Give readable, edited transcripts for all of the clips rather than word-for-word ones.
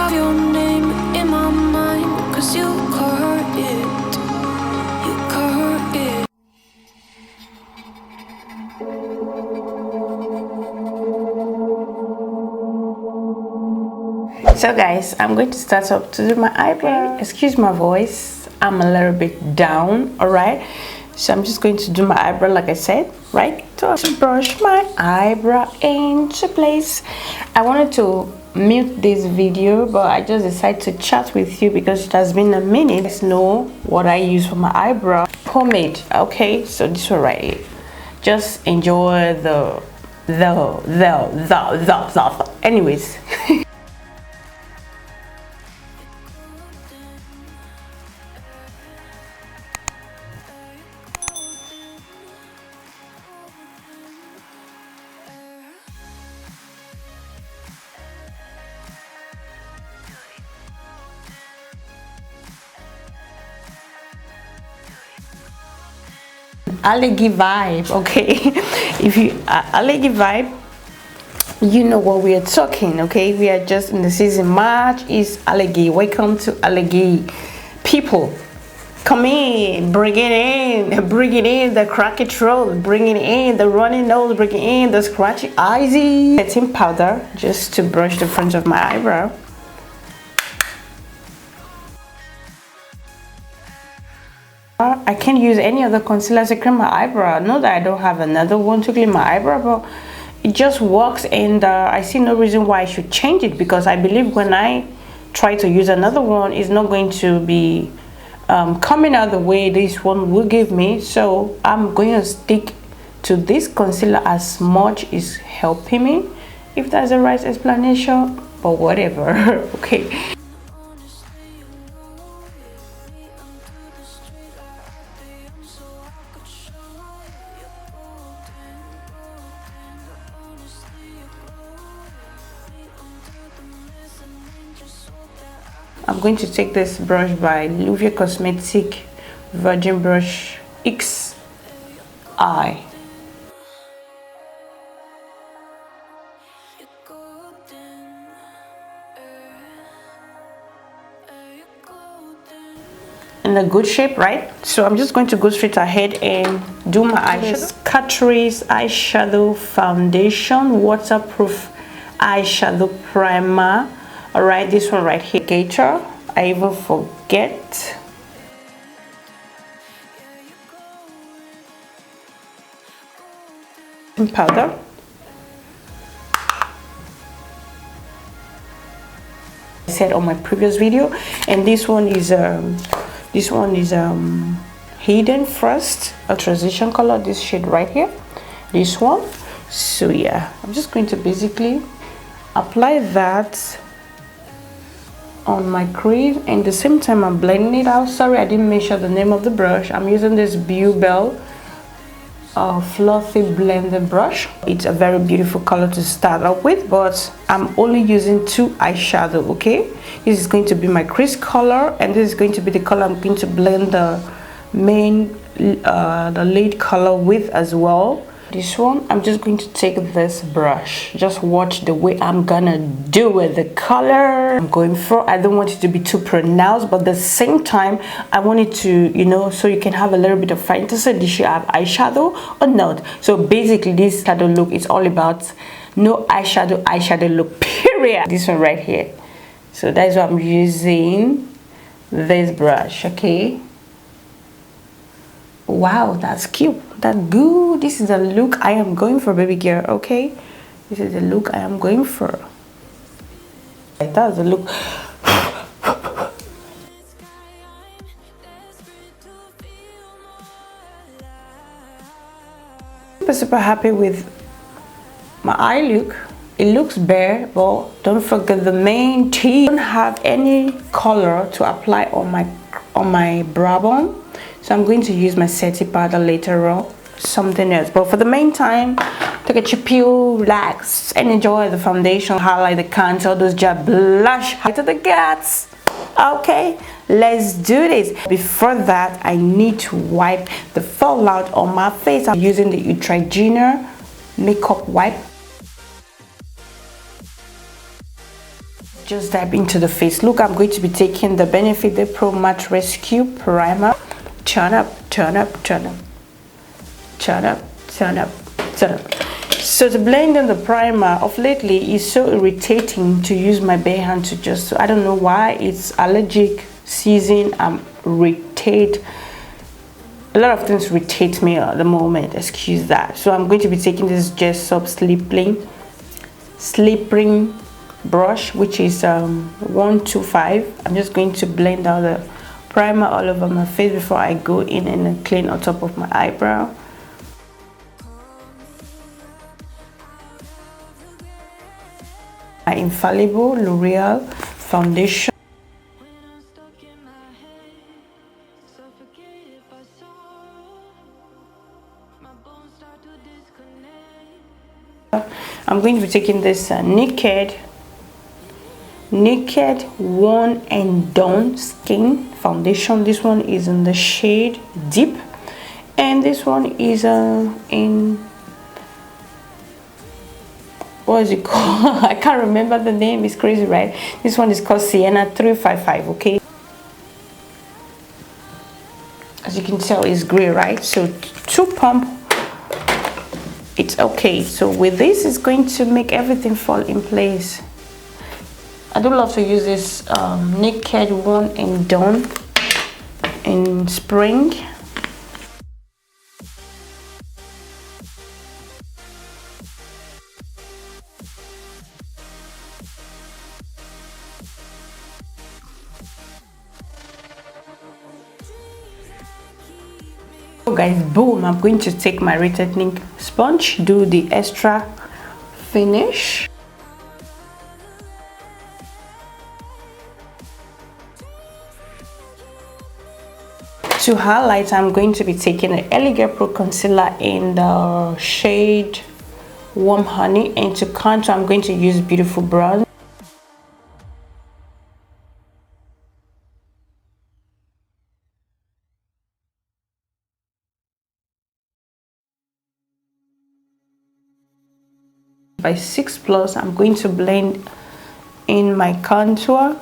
have your name in my mind, 'cause you caught it. You caught it. So guys, I'm going to start up to do my eyebrow. Excuse my voice, I'm a little bit down, alright? So I'm just going to do my eyebrow like I said, right? So to brush my eyebrow into place. I wanted to mute this video, but I just decided to chat with you because it has been a minute. Let's know what I use for my eyebrow. Pomade, okay? So this one right here. Just enjoy the anyways. Alleggy vibe, okay? If you Alleggy vibe, you know what we are talking, okay? We are just in the season. March is Alleggy. Welcome to Alleggy, people. Come in, bring it in the cracky throat, bring it in the running nose, bring it in the scratchy eyes. Setting powder just to brush the front of my eyebrow. I can't use any other concealer to clean my eyebrow. Not that I don't have another one to clean my eyebrow, but it just works, and I see no reason why I should change it, because I believe when I try to use another one, it's not going to be coming out the way this one will give me. So I'm going to stick to this concealer as much is helping me, if that's the right explanation, but whatever. Okay. I'm going to take this brush by Louvier Cosmetic Virgin Brush XI. In a good shape, right? So I'm just going to go straight ahead and do my eyeshadow. Catrice Eyeshadow Foundation Waterproof Eyeshadow Primer. Alright, this one right here, Gator. I even forget. Powder. I said on my previous video, and this one is Hidden Frost, a transition color. This shade right here, this one. So yeah, I'm just going to basically apply that on my crease, and at the same time I'm blending it out. Sorry, I didn't mention the name of the brush. I'm using this Bell fluffy blending brush. It's a very beautiful color to start up with, but I'm only using 2 eyeshadow. Okay, this is going to be my crease color, and this is going to be the color I'm going to blend the main the lid color with as well. This one, I'm just going to take this brush. Just watch the way I'm gonna do it. The color I'm going for, I don't want it to be too pronounced, but at the same time I want it to, you know, so you can have a little bit of fantasy. Did you have eyeshadow or not? So basically this shadow look is all about no eyeshadow look, period. This one right here. So that's why I'm using this brush. Okay, wow, that's cute, that's good. This is the look I am going for, baby girl. Okay, this is the look I am going for. That's the look. Super happy with my eye look. It looks bare, but don't forget the main T. I don't have any color to apply on my brow bone, so I'm going to use my setting powder later on, something else. But for the meantime, take a chill, relax, and enjoy the foundation, highlight the contour, those just blush high to the guts. Okay, let's do this. Before that, I need to wipe the fallout on my face. I'm using the Neutrogena makeup wipe. Just dive into the face. Look, I'm going to be taking the Benefit the Pro Matte Rescue Primer. Turn up, turn up, turn up, turn up, turn up, turn up. So to blend in the primer, of lately is so irritating to use my bare hand to just, I don't know why, it's allergic season. I'm irritated. A lot of things irritate me at the moment, excuse that. So I'm going to be taking this Jessup Slippery brush, which is 125. I'm just going to blend out the primer all over my face before I go in and clean on top of my eyebrow. My infallible L'Oreal foundation. I'm going to be taking this Naked One and Done Skin Foundation. This one is in the shade Deep, and this one is in, what is it called? I can't remember the name. It's crazy, right? This one is called Sienna 355. Okay, as you can tell, it's gray, right? So to pump, it's okay. So with this, it's going to make everything fall in place. I do love to use this Naked One and Done in spring. So guys, boom, I'm going to take my retightening sponge, do the extra finish. To highlight, I'm going to be taking the Elegant Pro Concealer in the shade Warm Honey, and to contour, I'm going to use Beautiful Brown. By 6 Plus, I'm going to blend in my contour.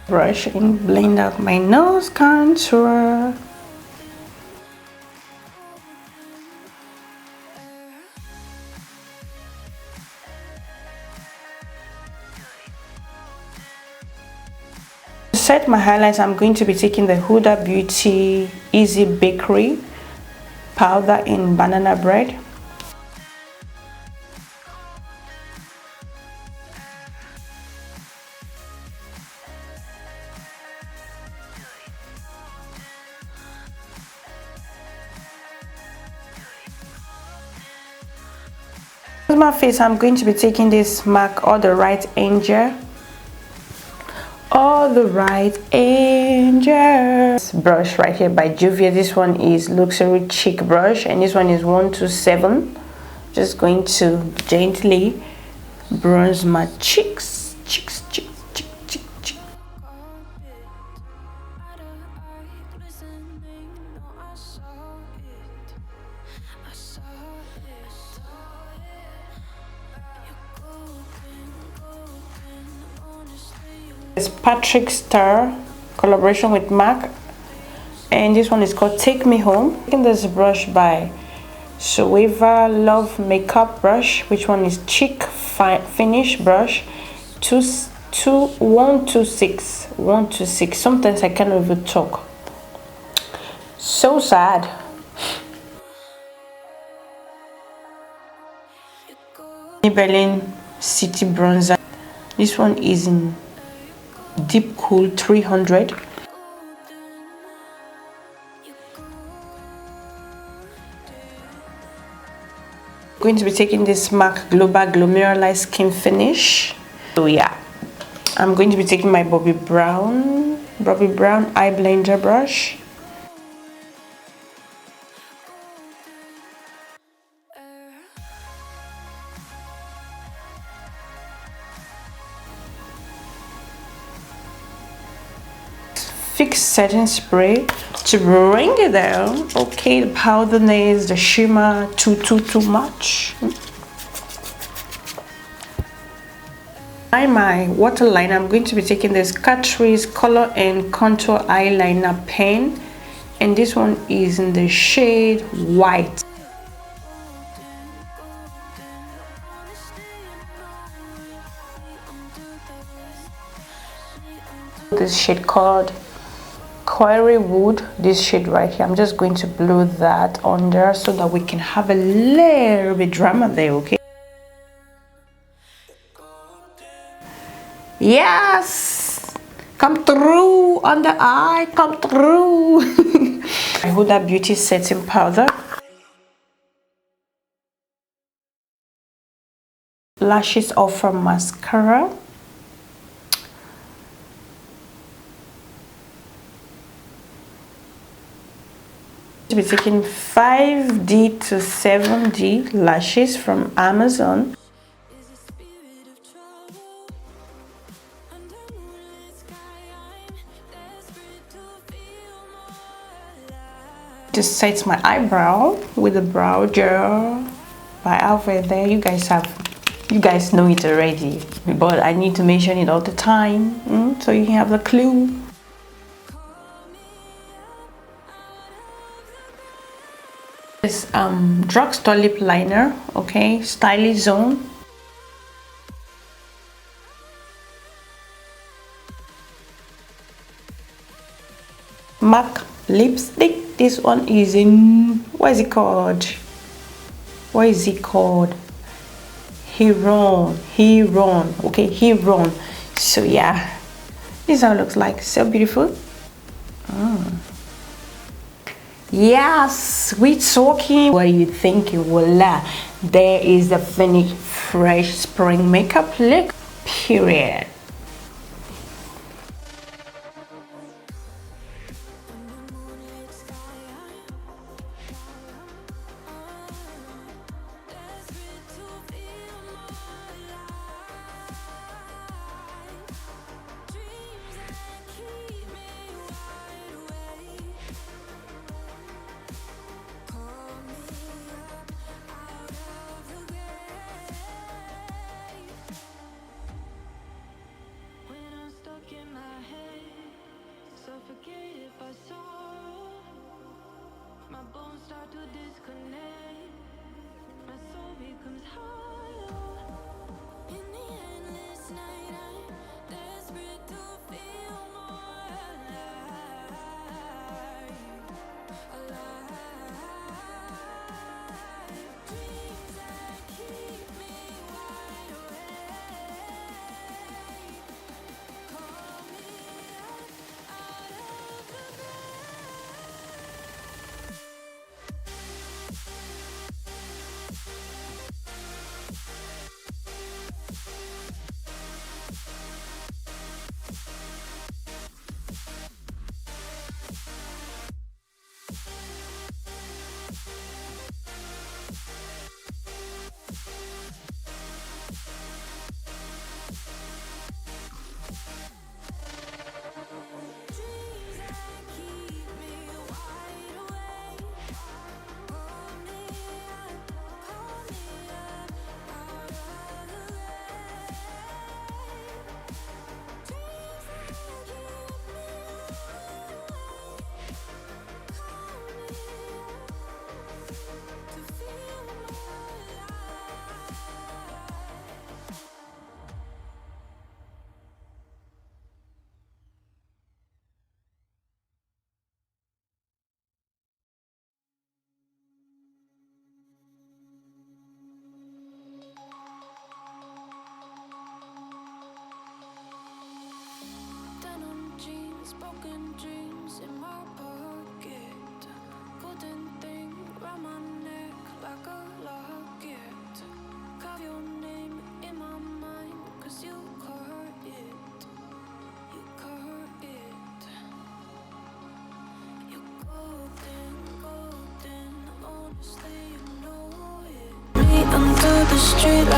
Brush and blend out my nose contour. To set my highlights, I'm going to be taking the Huda Beauty Easy Bakery powder in banana bread. For my face, I'm going to be taking this MAC All the Right Angel brush right here by Juvia. This one is Luxury Cheek brush, and this one is 127. Just going to gently bronze my cheeks. It's Patrick Star collaboration with MAC, and this one is called Take Me Home. Taking this brush by Sueva Love Makeup brush, which one is Cheek Finish brush 126. Sometimes I can't even talk. So sad. Maybelline City Bronzer. This one is in Deep Cool 300. Going to be taking this MAC Global Glomeralized Skin Finish. So yeah, I'm going to be taking my Bobbi Brown eye blender brush. Fix setting spray to bring it down. Okay, the powder nails, the shimmer, too much. My waterline, I'm going to be taking this Catrice Color and Contour Eyeliner pen, and this one is in the shade White. This shade called Quarry Wood, this shade right here. I'm just going to blow that on there so that we can have a little bit drama there, okay? Yes! Come through on the eye, come through! Huda Beauty setting powder. Lashes Offer mascara. To be taking 5D to 7D lashes from Amazon. Just set my eyebrow with the brow gel by Alpha there. You guys know it already, but I need to mention it all the time, so you can have the clue. This drugstore lip liner, okay, Stylish Zone. MAC lipstick. This one is in, what is it called? Heron. Okay, Heron. So yeah, this is how it looks like. So beautiful. Yes, we're talking. What are you thinking? Voila, there is the finished fresh spring makeup look. Period. Unspoken dreams in my pocket. Golden thing round my neck like a locket. Carve your name in my mind, 'cause you caught it. You caught it. You're golden, golden. Honestly, you know it. Me under the street